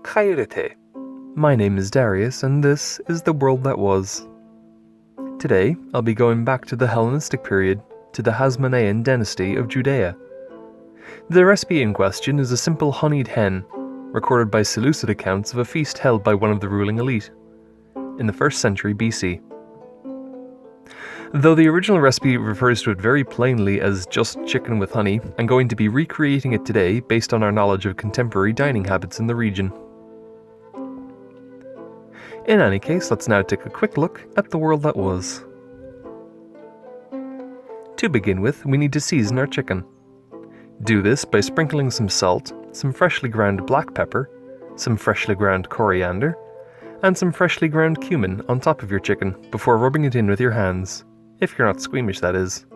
Kairete. My name is Darius, and this is the world that was. Today, I'll be going back to the Hellenistic period, to the Hasmonean dynasty of Judea. The recipe in question is a simple honeyed hen, recorded by Seleucid accounts of a feast held by one of the ruling elite, in the 1st century BC. Though the original recipe refers to it very plainly as just chicken with honey, I'm going to be recreating it today based on our knowledge of contemporary dining habits in the region. In any case, let's now take a quick look at the world that was. To begin with, we need to season our chicken. Do this by sprinkling some salt, some freshly ground black pepper, some freshly ground coriander, and some freshly ground cumin on top of your chicken before rubbing it in with your hands. If you're not squeamish, that is.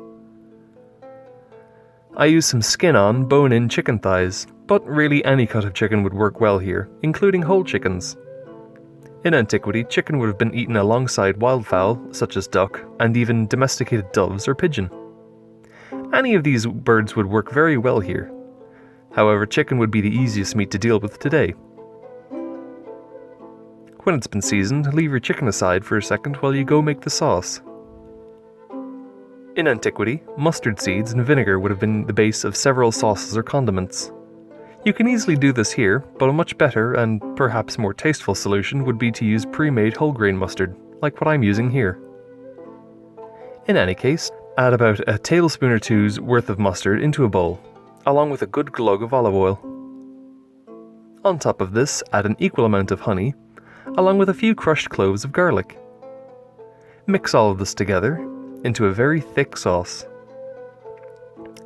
I use some skin-on, bone-in chicken thighs, but really any cut of chicken would work well here, including whole chickens. In antiquity, chicken would have been eaten alongside wildfowl, such as duck, and even domesticated doves or pigeon. Any of these birds would work very well here. However, chicken would be the easiest meat to deal with today. When it's been seasoned, leave your chicken aside for a second while you go make the sauce. In antiquity, mustard seeds and vinegar would have been the base of several sauces or condiments. You can easily do this here, but a much better and perhaps more tasteful solution would be to use pre-made whole grain mustard, like what I'm using here. In any case, add about a tablespoon or two's worth of mustard into a bowl, along with a good glug of olive oil. On top of this, add an equal amount of honey, along with a few crushed cloves of garlic. Mix all of this together into a very thick sauce.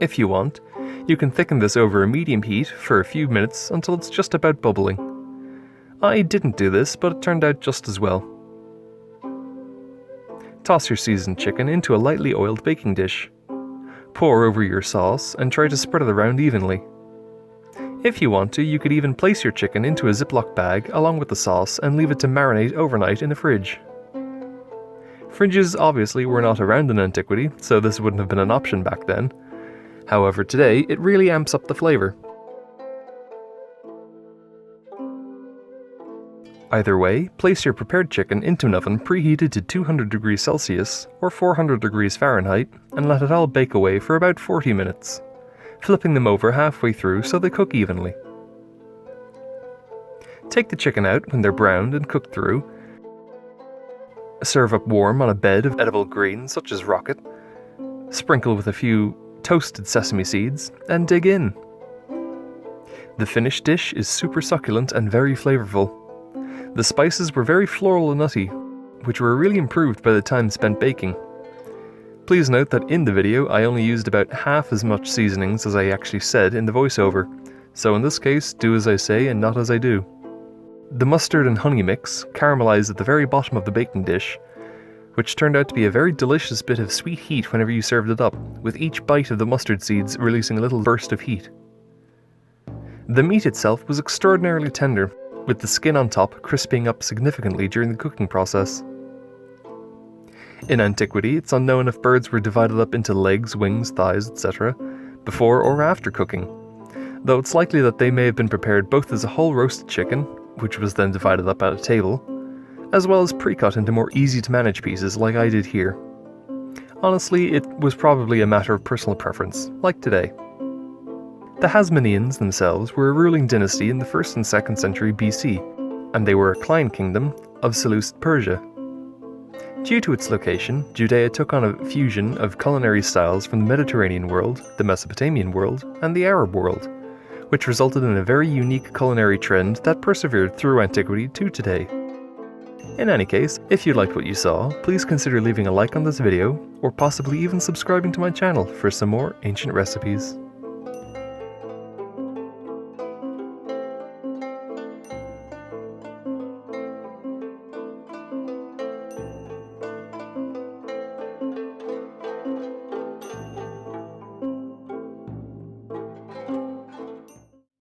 If you want, you can thicken this over a medium heat for a few minutes until it's just about bubbling. I didn't do this, but it turned out just as well. Toss your seasoned chicken into a lightly oiled baking dish. Pour over your sauce and try to spread it around evenly. If you want to, you could even place your chicken into a Ziploc bag along with the sauce and leave it to marinate overnight in the fridge. Fridges obviously were not around in antiquity, so this wouldn't have been an option back then. However, today it really amps up the flavour. Either way, place your prepared chicken into an oven preheated to 200 degrees Celsius or 400 degrees Fahrenheit and let it all bake away for about 40 minutes, flipping them over halfway through so they cook evenly. Take the chicken out when they're browned and cooked through. Serve up warm on a bed of edible greens such as rocket. Sprinkle with a few toasted sesame seeds and dig in. The finished dish is super succulent and very flavorful. The spices were very floral and nutty, which were really improved by the time spent baking. Please note that in the video I only used about half as much seasonings as I actually said in the voiceover, so in this case do as I say and not as I do. The mustard and honey mix caramelized at the very bottom of the baking dish, which turned out to be a very delicious bit of sweet heat whenever you served it up, with each bite of the mustard seeds releasing a little burst of heat. The meat itself was extraordinarily tender, with the skin on top crisping up significantly during the cooking process. In antiquity, it's unknown if birds were divided up into legs, wings, thighs, etc. before or after cooking, though it's likely that they may have been prepared both as a whole roasted chicken, which was then divided up at a table, as well as pre-cut into more easy-to-manage pieces like I did here. Honestly, it was probably a matter of personal preference, like today. The Hasmoneans themselves were a ruling dynasty in the 1st and 2nd century BC, and they were a client kingdom of Seleucid Persia. Due to its location, Judea took on a fusion of culinary styles from the Mediterranean world, the Mesopotamian world, and the Arab world, which resulted in a very unique culinary trend that persevered through antiquity to today. In any case, if you liked what you saw, please consider leaving a like on this video, or possibly even subscribing to my channel for some more ancient recipes.